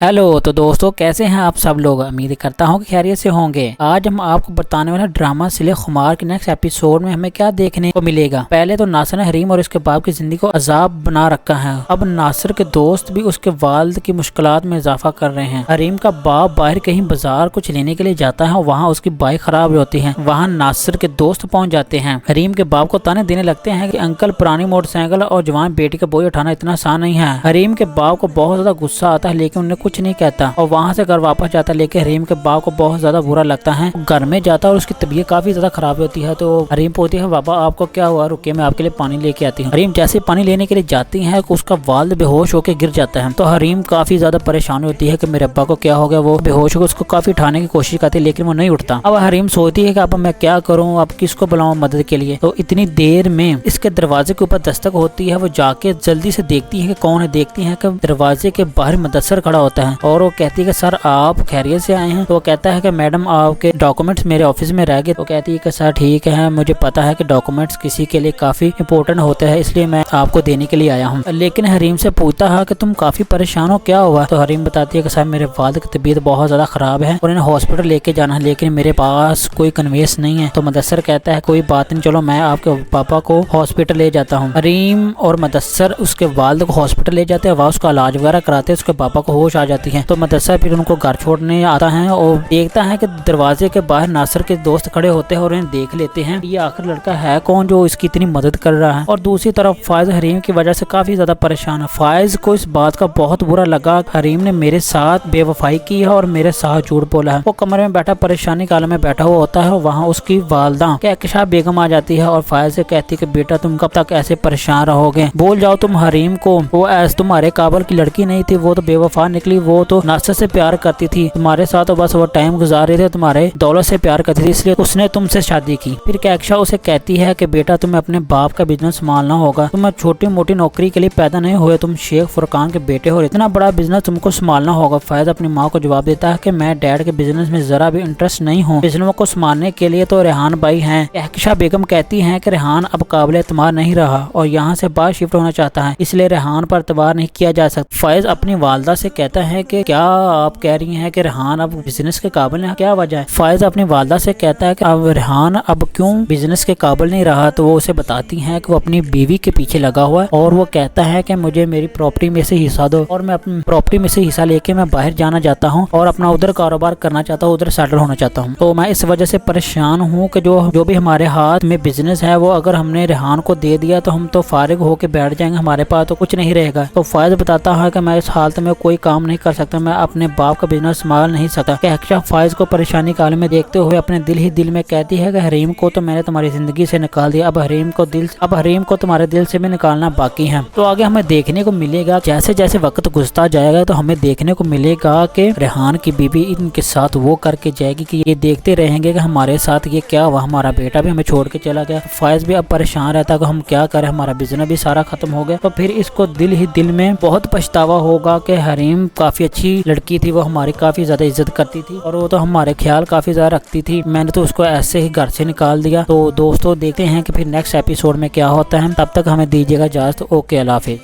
Hello. तो दोस्तों कैसे हैं आप सब लोग। उम्मीद करता हूं कि खैरियत से होंगे। आज हम आपको बताने वाला ड्रामा सिले खुमार के नेक्स्ट एपिसोड में हमें क्या देखने को मिलेगा। पहले तो नासिर ने हरीम और उसके बाप की जिंदगी को अजाब बना रखा है। अब नासिर के दोस्त भी उसके वालिद की मुश्किलात में इजाफा कर रहे हैं। हरीम का बाप बाहर कहीं बाजार कुछ लेने के लिए जाता है और वहाँ उसकी बाइक खराब होती है। वहाँ नासिर के दोस्त पहुँच जाते हैं। हरीम के बाप को ताने देने लगते हैं कि अंकल पुरानी मोटरसाइकिल और जवान बेटी का बोझ उठाना इतना आसान नहीं है। हरीम के बाप को बहुत ज्यादा गुस्सा आता है लेकिन उन्हें कुछ नहीं कहता और वहाँ से घर वापस जाता है। लेकिन हरीम के बाप को बहुत ज्यादा बुरा लगता है। घर में जाता है और उसकी तबीयत काफी ज्यादा खराब होती है। तो हरीम पूछती है बाबा आपको क्या हुआ, रुके मैं आपके लिए पानी लेके आती हूँ। हरीम जैसे पानी लेने के लिए जाती है उसका वालिद बेहोश होकर गिर जाता है। तो हरीम काफी ज्यादा परेशान होती है कि मेरे अब्बा को क्या हो गया। वो बेहोश होकर उसको काफी उठाने की कोशिश करती है लेकिन वो नहीं उठता। अब हरीम सोचती है कि अब मैं क्या करूँ, अब किसको बुलाऊं मदद के लिए। तो इतनी देर में इसके दरवाजे के ऊपर दस्तक होती है। वो जाके जल्दी से देखती है कि कौन है। देखती है कि दरवाजे के बाहर मुदस्सर खड़ा होता है और वो कहती है कि सर आप खैरियत से आए हैं। तो वो कहता है कि मैडम आपके डॉक्यूमेंट्स मेरे ऑफिस में रह गए। तो कहती है कि सर ठीक है, मुझे पता है कि डॉक्यूमेंट्स किसी के लिए काफी इंपॉर्टेंट होते हैं इसलिए मैं आपको देने के लिए आया हूँ। लेकिन हरीम से पूछता है कि तुम काफी परेशान हो, क्या हुआ। तो हरीम बताती है कि सर मेरे वालिद की तबीयत बहुत ज्यादा खराब है और इन्हें हॉस्पिटल लेके जाना है लेकिन मेरे पास कोई कन्वेंस नहीं है। तो मुदस्सर कहता है कोई बात नहीं, चलो मैं आपके पापा को हॉस्पिटल ले जाता हूँ। हरीम और मुदस्सर उसके वालिद को हॉस्पिटल ले जाते हैं। वह उसका इलाज वगैरह कराते हैं। उसके पापा को होश आ जाती है। तो मुदस्सर फिर उनको घर छोड़ने आता है और देखता है कि दरवाजे के बाहर नासिर के दोस्त खड़े होते हैं और उन्हें देख लेते हैं। ये आखिर लड़का है कौन जो इसकी इतनी मदद कर रहा है। और दूसरी तरफ फायज हरीम की वजह से काफी ज्यादा परेशान है। फायज को इस बात का बहुत बुरा लगा हरीम ने मेरे साथ बेवफाई की है और मेरे साथ झूठ बोला है। वो कमरे में बैठा परेशानी काल में बैठा हुआ होता है। वहाँ उसकी वालदा कहकशा बेगम आ जाती है और फायज से कहती है कि बेटा तुम कब तक ऐसे परेशान रहोगे, बोल जाओ तुम हरीम को, वो ऐसे तुम्हारे काबल की लड़की नहीं थी, वो तो बेवफा निकली, वो तो नासिर से प्यार करती थी, तुम्हारे साथ तो बस वो टाइम गुजार रहे थे, तुम्हारे दौलत से प्यार करती थी इसलिए उसने तुमसे शादी की। फिर कहकशा उसे कहती है कि बेटा तुम्हें अपने बाप का बिजनेस संभालना होगा, तुम छोटी मोटी नौकरी के लिए पैदा नहीं हुए, तुम शेख फुरकान के बेटे हो, इतना बड़ा बिजनेस तुमको संभालना होगा। फैज अपनी माँ को जवाब देता है कि मैं डैड के बिजनेस में जरा भी इंटरेस्ट नहीं हूँ, बिजनेस को संभालने के लिए तो रेहान भाई हैं। कहकशा बेगम कहती है कि रेहान अब काबिल एतमाद नहीं रहा और यहाँ से बाहर शिफ्ट होना चाहता है इसलिए रेहान पर एतबार नहीं किया जा सकता। फैज अपनी वालदा से कहता है कि क्या आप कह रही हैं कि रेहान अब बिजनेस के काबिल है, क्या वजह है। फायज अपनी वालदा से कहता है कि अब रेहान अब क्यों बिजनेस के काबिल नहीं रहा। तो वो उसे बताती है कि वो अपनी बीवी के पीछे लगा हुआ है और वो कहता है कि मुझे मेरी प्रॉपर्टी में से हिस्सा दो और मैं अपनी प्रॉपर्टी में से हिस्सा लेके मैं बाहर जाना चाहता हूँ और अपना उधर कारोबार करना चाहता हूँ, उधर सेटल होना चाहता हूँ। तो मैं इस वजह से परेशान हूँ कि जो भी हमारे हाथ में बिजनेस है वो अगर हमने रेहान को दे दिया तो हम तो फारिग होके बैठ जाएंगे, हमारे पास तो कुछ नहीं रहेगा। तो फायज बताता है कि मैं इस हालत में कोई काम नहीं कर सकता, मैं अपने बाप का बिजनेस संभाल नहीं सकता। कहकशा फायज को परेशानी काल में देखते हुए अपने दिल ही दिल में कहती है कि हरीम को तो मैंने तुम्हारी जिंदगी से निकाल दिया, अब हरीम को तुम्हारे दिल से भी निकालना बाकी है। तो आगे हमें देखने को मिलेगा जैसे जैसे वक्त गुजरता जाएगा तो हमें देखने को मिलेगा कि रेहान की बीबी इनके साथ वो करके जाएगी कि ये देखते रहेंगे कि हमारे साथ ये क्या हुआ, हमारा बेटा भी हमें छोड़ के चला गया। फायज भी अब परेशान रहता है कि हम क्या करें, हमारा बिजनेस भी सारा खत्म हो गया। तो फिर इसको दिल ही दिल में बहुत पछतावा होगा कि हरीम काफी अच्छी लड़की थी, वो हमारी काफी ज्यादा इज्जत करती थी और वो तो हमारे ख्याल काफी ज्यादा रखती थी, मैंने तो उसको ऐसे ही घर से निकाल दिया। तो दोस्तों देखते हैं कि फिर नेक्स्ट एपिसोड में क्या होता है। तब तक हमें दीजिएगा इजाजत। ओके, अल्लाह हाफिज।